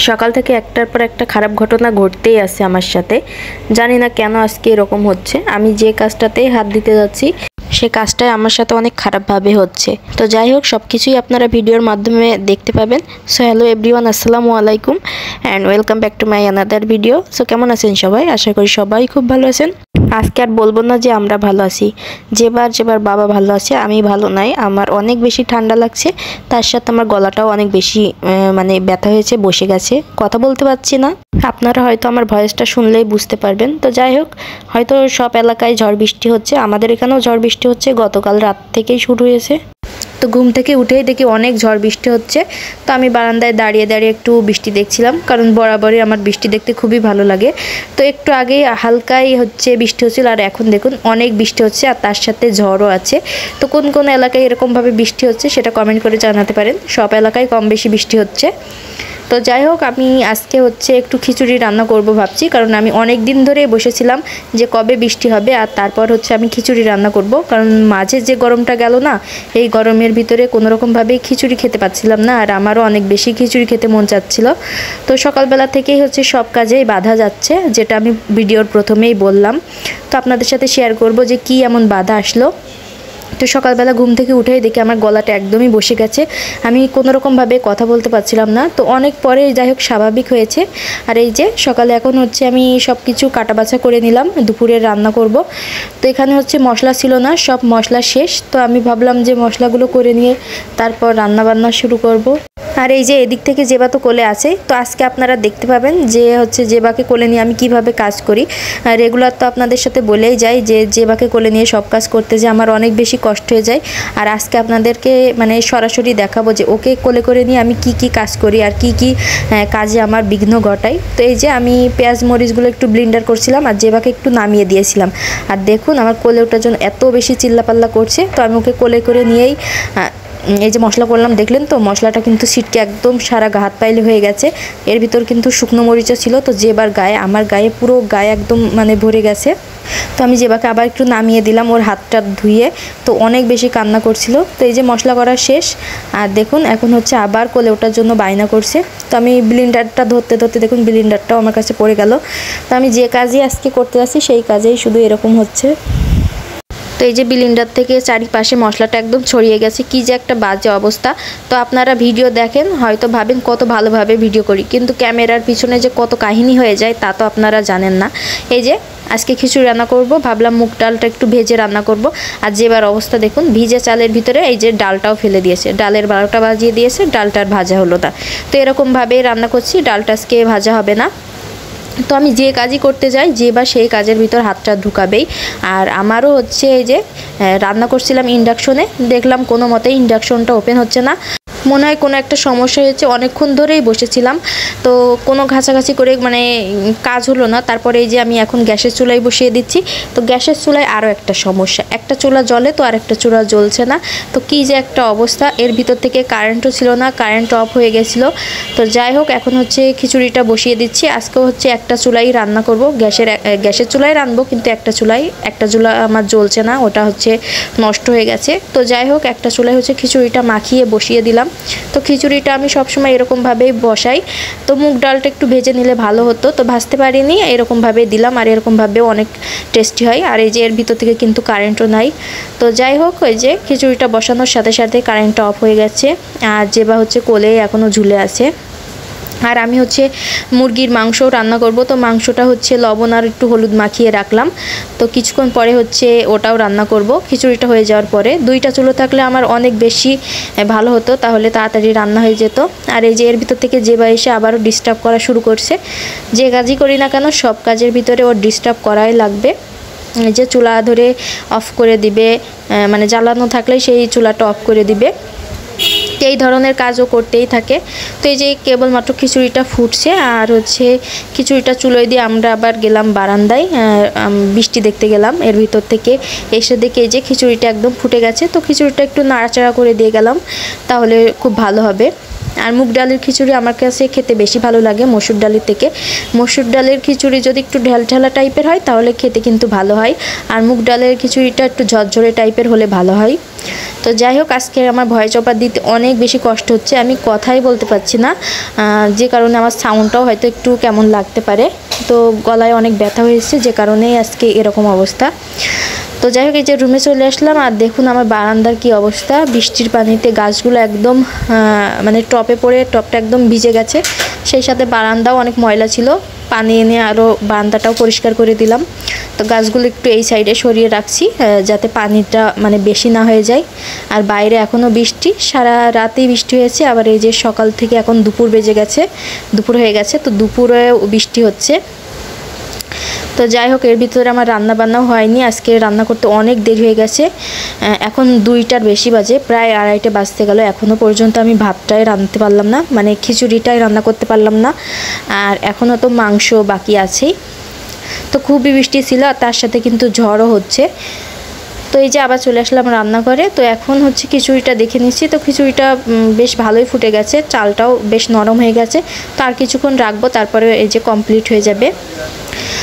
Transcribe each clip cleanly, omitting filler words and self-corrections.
সকাল থেকে একটার পর একটা খারাপ ঘটনা ঘটতেই আছে আমার সাথে। জানি না কেন আজকে এরকম হচ্ছে। আমি যে কাজটাতেই হাত দিতে যাচ্ছি সে কাজটাই আমার সাথে অনেক খারাপভাবে হচ্ছে। তো যাই হোক, সব কিছুই আপনারা ভিডিওর মাধ্যমে দেখতে পাবেন। সো হ্যালো এভরিওয়ান, আসসালামু আলাইকুম and welcome back to my another video. So কেমন আছেন সবাই? আশা করি সবাই খুব ভালো আছেন। আজকে আর বলবো না যে আমরা ভালো আছি। যেবার বাবা ভালো আছে, আমি ভালো নাই। আমার অনেক বেশি ঠান্ডা লাগছে, তার সাথে আমার গলাটাও অনেক বেশি ব্যথা হয়েছে, বসে গেছে, কথা বলতে পারছি না। আপনারা হয়তো আমার ভয়েসটা শুনলেই বুঝতে পারবেন। তো যাই হোক, হয়তো সব এলাকায় ঝড় বৃষ্টি হচ্ছে, আমাদের এখানেও ঝড় বৃষ্টি হচ্ছে। গতকাল রাত থেকেই শুরু হয়েছে। তো ঘুম থেকে উঠেই দেখি অনেক ঝড় বৃষ্টি হচ্ছে। তো আমি বারান্দায় দাঁড়িয়ে একটু বৃষ্টি দেখছিলাম, কারণ বরাবরই আমার বৃষ্টি দেখতে খুবই ভালো লাগে। তো একটু আগেই হালকাই বৃষ্টি হচ্ছিল, আর এখন দেখুন অনেক বৃষ্টি হচ্ছে, আর তার সাথে ঝড়ও আছে। তো কোন কোন এলাকায় এরকমভাবে বৃষ্টি হচ্ছে সেটা কমেন্ট করে জানাতে পারেন। সব এলাকায় কম বেশি বৃষ্টি হচ্ছে। তো যাই হোক, আমি আজকে একটু খিচুড়ি রান্না করব ভাবছি, কারণ আমি অনেক দিন ধরে বসেছিলাম যে কবে বৃষ্টি হবে, আর তারপর আমি খিচুড়ি রান্না করব। কারণ মাঝে যে গরমটা গেল না, এই গরমের ভিতরে কোনোরকমভাবেই খিচুড়ি খেতে পাচ্ছিলাম না, আর আমারও অনেক বেশি খিচুড়ি খেতে মন চাচ্ছিল। তো সকালবেলা থেকেই সব কাজেই বাধা যাচ্ছে, যেটা আমি ভিডিওর প্রথমেই বললাম। তো আপনাদের সাথে শেয়ার করব যে কি এমন বাধা আসলো। তো সকালবেলা ঘুম থেকে উঠেই দেখি আমার গলাটা একদমই বসে গেছে, আমি কোনোরকমভাবে কথা বলতে পারছিলাম না। তো অনেক পরে যাই হোক স্বাভাবিক হয়েছে। আর এই যে সকালে এখন আমি সব কিছু কাটাবাছা করে নিলাম, দুপুরে রান্না করব। তো এখানে মশলা ছিল না, সব মশলা শেষ। তো আমি ভাবলাম যে মশলাগুলো করে নিয়ে তারপর রান্না বান্না শুরু করব। আর এই যে এদিক থেকে জেবা তো কোলে আছে। তো আজকে আপনারা দেখতে পাবেন যে জেবাকে কোলে নিয়ে আমি কিভাবে কাজ করি। রেগুলার তো আপনাদের সাথে বলেই যাই যে জেবাকে কোলে নিয়ে সব কাজ করতে যে আমার অনেক বেশি কষ্ট হয়ে যায়। আর আজকে আপনাদেরকে সরাসরি দেখাবো যে ওকে কোলে করে নিয়ে আমি কি কাজ করি, আর কি কাজে আমার বিঘ্ন ঘটাই। তো এই যে আমি পেঁয়াজ মরিচগুলো একটু ব্লেন্ডার করছিলাম, আর জেবাকে একটু নামিয়ে দিয়েছিলাম। আর দেখুন আমার কোলে ওঠার জন্য এত বেশি চিল্লাপাল্লা করছে। তো আমি ওকে কোলে করে নিয়েই এই যে মশলা করলাম, দেখলেন তো মশলাটা কিন্তু ছিটকে একদম সারা হাত পাইলে হয়ে গেছে। এর ভিতর কিন্তু শুকনো মরিচও ছিল। তো যেবার গায়ে, আমার গায়ে পুরো গায়ে একদম ভরে গেছে। তো আমি জেবাকে আবার একটু নামিয়ে দিলাম ওর হাতটা ধুয়ে। তো অনেক বেশি কান্না করছিল। তো এই যে মশলা করা শেষ, আর দেখুন এখন আবার কোলে ওঠার জন্য বায়না করছে। তো আমি ব্লেন্ডারটা ধরতে দেখুন ব্লেন্ডারটাও আমার কাছে পড়ে গেল। তো আমি যে কাজই আজকে করতে যাচ্ছি সেই কাজেই শুধু এরকম হচ্ছে। তো এই যে ব্লেন্ডার থেকে চারিপাশে মশলাটা একদম ছড়িয়ে গেছে, কি যে একটা বাজে অবস্থা। তো আপনারা ভিডিও দেখেন, হয়তো ভাবেন কত ভালোভাবে ভিডিও করি, কিন্তু ক্যামেরার পিছনে যে কত কাহিনী হয়ে যায় তা তো আপনারা জানেন না। এই যে আজকে খিচুড়ি রান্না করব, ভাবলাম মুগ ডালটা একটু ভেজে রান্না করব। আর যেবার অবস্থা দেখুন, ভিজে চালের ভিতরে এই যে ডালটাও ফেলে দিয়েছে, ডালের 12টা বাজিয়ে দিয়েছে, ডালটার ভাজা হলো না। তো এরকমভাবেই রান্না করছি, ডালটা আজকে ভাজা হবে না। তো আমি যে কাজই করতে যাই, যে বা সেই কাজের ভিতর হাতটা ঢুকাবেই। আর আমারও এই যে রান্না করছিলাম ইন্ডাকশনে, দেখলাম কোনো মতেই ইন্ডাকশনটা ওপেন হচ্ছে না। মনে হয় কোনো একটা সমস্যা হয়েছে, অনেকক্ষণ ধরেই বসেছিলাম। তো কোনো ঘাঁচাঘাঁচি করে কাজ হলো না। তারপরে এই যে আমি এখন গ্যাসের চুলায় বসিয়ে দিচ্ছি। তো গ্যাসের চুলায় আরও একটা সমস্যা, একটা চুলা জ্বলে তো আর একটা চুলা জ্বলছে না। তো কি যে একটা অবস্থা। এর ভিতর থেকে কারেন্টও ছিল না, কারেন্ট অফ হয়ে গেছিলো। তো যাই হোক, এখন খিচুড়িটা বসিয়ে দিচ্ছি। আজকেও একটা চুলাই রান্না করব, গ্যাসের চুলায় রান্নবো, কিন্তু একটা চুলা আমার জ্বলছে না, ওটা নষ্ট হয়ে গেছে। তো যাই হোক, একটা চুলায় খিচুড়িটা মাখিয়ে বসিয়ে দিলাম। তো খিচুড়িটা আমি সবসময় এরকমভাবেই বসাই। তো মুগ ডালটা একটু ভেজে নিলে ভালো হতো, তো ভাজতে পারিনি, এরকমভাবে দিলাম। আর এরকমভাবেও অনেক টেস্টি হয়। আর এই যে এর ভিতর থেকে কিন্তু কারেন্টও নাই। তো যাই হোক, ওই যে খিচুড়িটা বসানোর সাথে সাথে কারেন্টটা অফ হয়ে গেছে। আর যেবা কোলে এখনও ঝুলে আছে। আর আমি মুরগির মাংসও রান্না করব। তো মাংসটা লবণ আর একটু হলুদ মাখিয়ে রাখলাম। তো কিছুক্ষণ পরে ওটাও রান্না করব খিচুড়িটা হয়ে যাওয়ার পরে। দুইটা চুলো থাকলে আমার অনেক বেশি ভালো হতো, তাহলে তাড়াতাড়ি রান্না হয়ে যেত। আর এই যে এর ভিতর থেকে যেবা এসে আবারও ডিস্টার্ব করা শুরু করছে। যে কাজই করি না কেন সব কাজের ভিতরে ওর ডিস্টার্ব করাই লাগবে। এই যে চুলা ধরে অফ করে দিবে, জ্বালানো থাকলে সেই চুলাটা অফ করে দিবে। এই ধরনের কাজও করতেই থাকে। তো এই যে কেবলমাত্র খিচুড়িটা ফুটছে, আর খিচুড়িটা চুলোয় দিয়ে আমরা আবার গেলাম বারান্দায়, বৃষ্টি দেখতে গেলাম। এর ভিতর থেকে এসে দেখে এই যে খিচুড়িটা একদম ফুটে গেছে। তো খিচুড়িটা একটু নাড়াচাড়া করে দিয়ে গেলাম, তাহলে খুব ভালো হবে। আর মুগ ডালের খিচুড়ি আমার কাছে খেতে বেশি ভালো লাগে মসুর ডালের থেকে। মসুর ডালের খিচুড়ি যদি একটু ঢেলঢেলা টাইপের হয় তাহলে খেতে কিন্তু ভালো হয়, আর মুগ ডালের খিচুড়িটা একটু ঝরঝরে টাইপের হলে ভালো হয়। তো যাই হোক, আজকে আমার ভয়েস ওভার দিতে অনেক বেশি কষ্ট হচ্ছে, আমি কথাই বলতে পারছি না, যে কারণে আমার সাউন্ডটাও হয়তো একটু কেমন লাগতে পারে। তো গলায় অনেক ব্যথা হয়েছে, যে কারণেই আজকে এরকম অবস্থা। তো যাই হোক, এই যে রুমে চলে আসলাম, আর দেখুন আমার বারান্দার কি অবস্থা। বৃষ্টির পানিতে গাছগুলো একদম মানে টপে পড়ে টপটা একদম ভিজে গেছে, সেই সাথে বারান্দাও অনেক ময়লা ছিল। পানি এনে আরও বারান্দাটাও পরিষ্কার করে দিলাম। তো গাছগুলো একটু এই সাইডে সরিয়ে রাখছি যাতে পানিটা মানে বেশি না হয়ে যায়। আর বাইরে এখনও বৃষ্টি, সারা রাতেই বৃষ্টি হয়েছে। আবার এই যে সকাল থেকে এখন দুপুর বেজে গেছে, দুপুর হয়ে গেছে, তো দুপুরেও বৃষ্টি হচ্ছে। তো যাই হোক, এর ভিতরে আমার রান্না বান্নাও হয়নি, আজকে রান্না করতে অনেক দেরি হয়ে গেছে। এখন 2টার বেশি বাজে, প্রায় 2:30 বাজতে গেল, এখনও পর্যন্ত আমি ভাতটাই রাঁধতে পারলাম না, মানে খিচুড়িটাই রান্না করতে পারলাম না। আর এখনও তো মাংস বাকি আছেই। তো খুবই বৃষ্টি ছিল, আর তার সাথে কিন্তু ঝড়ও হচ্ছে। তো এই যে আবার চলে আসলাম রান্নাঘরে। তো এখন হচ্ছে খিচুড়িটা দেখে নিচ্ছি। তো খিচুড়িটা বেশ ভালোই ফুটে গেছে, চালটাও বেশ নরম হয়ে গেছে। তো আর কিছুক্ষণ রাখবো, তারপরে এই যে কমপ্লিট হয়ে যাবে।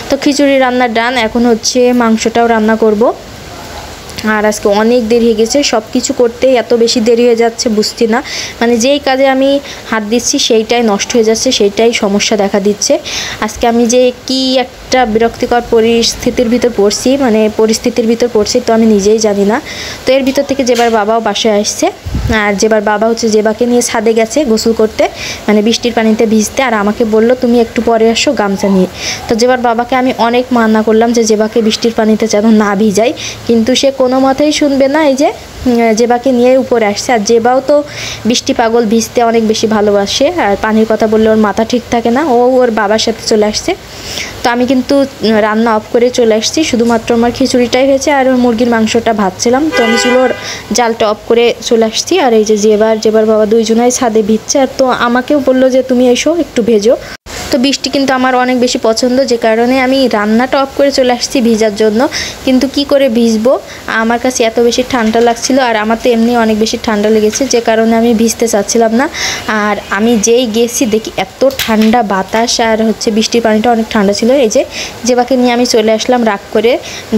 তো খিচুড়ি রান্না ডান, এখন হচ্ছে মাংসটাও রান্না করব। আর আজকে অনেক দেরি হয়ে গেছে, সব কিছু করতেই এত বেশি দেরি হয়ে যাচ্ছে বুঝছি না, মানে যেই কাজে আমি হাত দিচ্ছি সেইটাই নষ্ট হয়ে যাচ্ছে, সেইটাই সমস্যা দেখা দিচ্ছে। আজকে আমি যে কি একটা বিরক্তিকর পরিস্থিতির ভিতর পড়ছি, তো আমি নিজেই জানি না। তো এর ভিতর থেকে যেবার বাবাও বাসায় আসছে, আর যেবার বাবা হচ্ছে জেবাকে নিয়ে ছাদে গেছে গোসল করতে, মানে বৃষ্টির পানিতে ভিজতে, আর আমাকে বলল তুমি একটু পরে আসো গামছা নিয়ে। তো যেবার বাবাকে আমি অনেক মানা করলাম যে জেবাকে বৃষ্টির পানিতে যেন না ভিজাই, কিন্তু সে কোনো মতেই শুনবে না। এই যে জেবাকে নিয়ে উপরে আসছে, আর জেবাও তো বৃষ্টি পাগল, ভিজতে অনেক বেশি ভালোবাসে, আর পানির কথা বললে ওর মাথা ঠিক থাকে না, ও ওর বাবার সাথে চলে আসছে। তো আমি কিন্তু রান্না অফ করে চলে আসছি, শুধুমাত্র আমার খিচুড়িটাই হয়েছে, আর ওর মুরগির মাংসটা ভাজছিলাম। তো আমি চুলোর জালটা অফ করে চলে আসছি। আর এই যে জেবার বাবা দুইজনাই ছাদে ভিজছে, আর তো আমাকেও বললো যে তুমি এসো একটু ভেজো। তো বৃষ্টি কিন্তু আমার অনেক বেশি পছন্দ, যে কারণে আমি রান্নাটা অফ করে চলে আসছি ভিজার জন্য। কিন্তু কি করে ভিজবো, আমার কাছে এত বেশি ঠান্ডা লাগছিল, আর আমার তো এমনি অনেক বেশি ঠান্ডা লেগেছে, যে কারণে আমি ভিজতে চাচ্ছিলাম না। আর আমি যেই গেছি দেখি এত ঠান্ডা বাতাস, আর হচ্ছে বৃষ্টির পানিটা অনেক ঠান্ডা ছিল। এই যে জেবাকে নিয়ে আমি চলে আসলাম রাগ করে,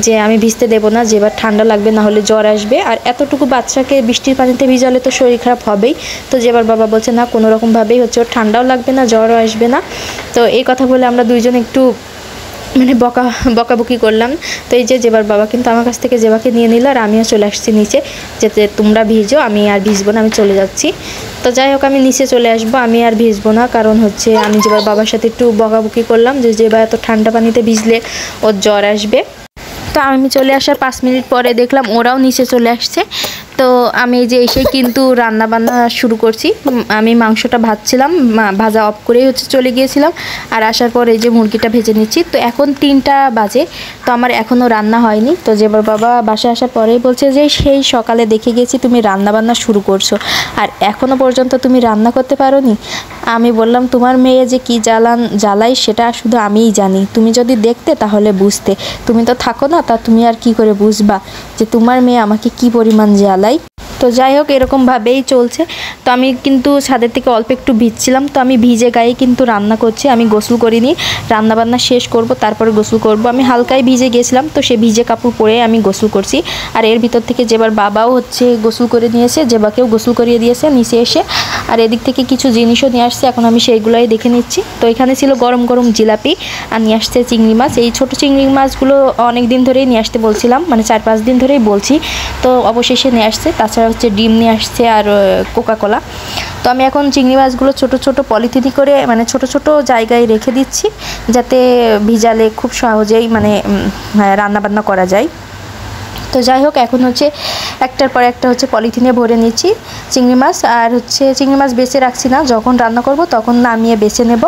যে আমি ভিজতে দেবো না, যেবার ঠান্ডা লাগবে, না হলে জ্বর আসবে। আর এতটুকু বাচ্চাকে বৃষ্টির পানিতে ভিজালে তো শরীর খারাপ হবেই। তো যেবার বাবা বলছে না, কোনো রকমভাবেই হচ্ছে ওর ঠান্ডাও লাগবে না, জ্বরও আসবে না। তো এই কথা বলে আমরা দুইজন একটু মানে বকাবকি করলাম। তো এই যে জেবার বাবা কিন্তু আমার কাছ থেকে জেবাকে নিয়ে নিল, আর আমিও চলে আসছি নিচে, যে তোমরা ভিজো, আমি আর ভিজবো না, আমি চলে যাচ্ছি। তো যাই হোক, আমি নিচে চলে আসবো, আমি আর ভিজবো না, কারণ হচ্ছে আমি জেবার বাবার সাথে একটু বকাবকি করলাম যে জেবা এত ঠান্ডা পানিতে ভিজলে ওর জ্বর আসবে। তো আমি চলে আসার 5 মিনিট পরে দেখলাম ওরাও নিচে চলে আসছে। তো আমি যে এসে কিন্তু রান্না বান্না শুরু করছি। আমি মাংসটা ভাজছিলাম, ভাজা অফ করেই হচ্ছে চলে গিয়েছিলাম, আর আসার পর এই যে মুরগিটা ভেজে নিচ্ছি। তো এখন 3টা বাজে, তো আমার এখনও রান্না হয়নি। তো যেবার বাবা বাসায় আসার পরেই বলছে যে সেই সকালে দেখে গেছি তুমি রান্না বান্না শুরু করছো, আর এখনও পর্যন্ত তুমি রান্না করতে পারোনি। আমি বললাম তোমার মেয়ে যে কি জ্বালাই সেটা শুধু আমিই জানি, তুমি যদি দেখতে তাহলে বুঝতে, তুমি তো থাকো না, তা তুমি আর কি করে বুঝবা যে তোমার মেয়ে আমাকে কি পরিমাণ জ্বালায়। তো যাই হোক, এরকমভাবেই চলছে। তো আমি কিন্তু ছাদের থেকে অল্প একটু ভিজছিলাম, তো আমি ভিজে গায়ে কিন্তু রান্না করছি, আমি গোসল করিনি, রান্নাবান্না শেষ করব তারপরে গোসল করব। আমি হালকাই ভিজে গেছিলাম, তো সে ভিজে কাপড় পরে আমি গোসল করছি। আর এর ভিতর থেকে যেবার বাবাও হচ্ছে গোসল করে নিয়েছে, যেবাকেও গোসল করিয়ে দিয়েছে নিচে এসে। আর এদিক থেকে কিছু জিনিসও নিয়ে আসছে, এখন আমি সেইগুলোই দেখে নিচ্ছি। তো এখানে ছিল গরম গরম জিলাপি, আর নিয়ে আসছে চিংড়ি মাছ। এই ছোটো চিংড়ি মাছগুলো অনেক দিন ধরেই নিয়ে আসতে বলছিলাম, মানে 4-5 দিন ধরেই বলছি, তো অবশেষে নিয়ে আসছে। তাছাড়া হচ্ছে ডিম নিয়ে আসছে, আর কোকাকোলা। তো আমি এখন চিংড়ি মাছগুলো ছোট ছোট পলিথিনে করে মানে ছোট ছোট জায়গায় রেখে দিচ্ছি, যাতে ভিজালে খুব সহজেই মানে রান্নাবান্না করা যায়। তো যাই হোক, এখন হচ্ছে একটার পর একটা হচ্ছে পলিথিনে ভরে নিচ্ছি চিংড়ি মাছ। আর হচ্ছে চিংড়ি মাছ বেছে রাখছি না, যখন রান্না করব তখন নামিয়ে বেছে নেব।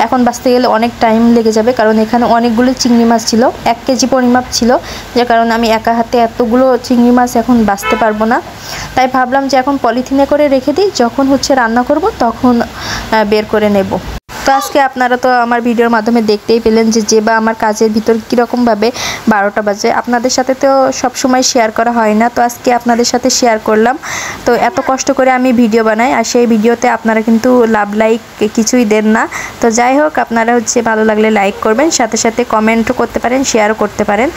এখন বাছতে গেলে অনেক টাইম লেগে যাবে, কারণ এখানে অনেকগুলো চিংড়ি মাছ ছিল, 1 কেজি পরিমাপ ছিল, যে কারণে আমি একা হাতে এতগুলো চিংড়ি মাছ এখন বাছতে পারবো না। তাই ভাবলাম যে এখন পলিথিনে করে রেখে দিই, যখন হচ্ছে রান্না করব তখন বের করে নেব। তো তো আজকে আপনারা তো আমার ভিডিওর মাধ্যমে দেখতেই পেলেন যে বা আমার কাজের ভিতর কীরকমভাবে 12টা বাজে। আপনাদের সাথে তো সব সময় শেয়ার করা হয় না, তো আজকে আপনাদের সাথে শেয়ার করলাম। তো এত কষ্ট করে আমি ভিডিও বানাই, আর সেই ভিডিওতে আপনারা কিন্তু লাভ লাইক কিছুই দেন না। তো যাই হোক, আপনারা ভালো লাগলে লাইক করবেন, সাথে সাথে কমেন্টও করতে পারেন, শেয়ারও করতে পারেন।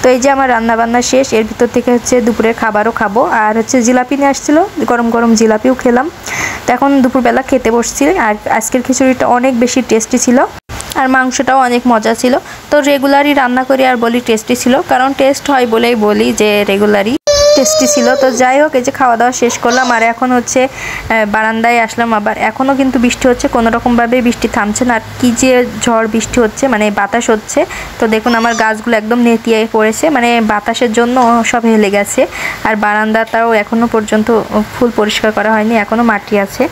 তো এই যে আমার রান্নাবান্না শেষ, এর ভিতর থেকে দুপুরের খাবারও খাবো। আর জিলাপি নিয়ে আসছিলো, গরম গরম জিলাপিও খেলাম। তো এখন দুপুরবেলা খেতে বসছি। আর আজকের খিচুড়িটা অনেক বেশি টেস্টি ছিল, আর মাংসটাও অনেক মজা ছিল। তো রেগুলারই রান্না করি আর বলি টেস্টি ছিল, কারণ টেস্ট হয় বলেই বলি যে রেগুলারই টেস্টি ছিল। তো যাই হোক, এই যে খাওয়া দাওয়া শেষ করলাম, আর এখন বারান্দায় আসলাম। আবার এখনও কিন্তু বৃষ্টি হচ্ছে, কোনো রকমভাবে বৃষ্টি থামছে না। আর কি যে ঝড় বৃষ্টি হচ্ছে, মানে বাতাস হচ্ছে। তো দেখুন আমার গাছগুলো একদম নেতিয়ে পড়েছে, মানে বাতাসের জন্য সব হেলে গেছে। আর বারান্দাটাও এখনও পর্যন্ত ফুল পরিষ্কার করা হয়নি, এখনও মাটি আছে।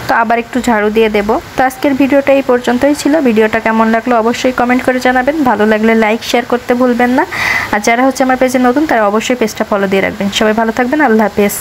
তো আবার একটু ঝাড়ু দিয়ে দেব। তো আজকের ভিডিওটা এই পর্যন্তই ছিল। ভিডিওটা কেমন লাগলো অবশ্যই কমেন্ট করে জানাবেন, ভালো লাগলে লাইক শেয়ার করতে ভুলবেন না। আর যারা আমার পেজে নতুন, তারা অবশ্যই পেজটা ফলো দিয়ে রাখবেন। সবাই ভালো থাকবেন, আল্লাহ হাফেজ।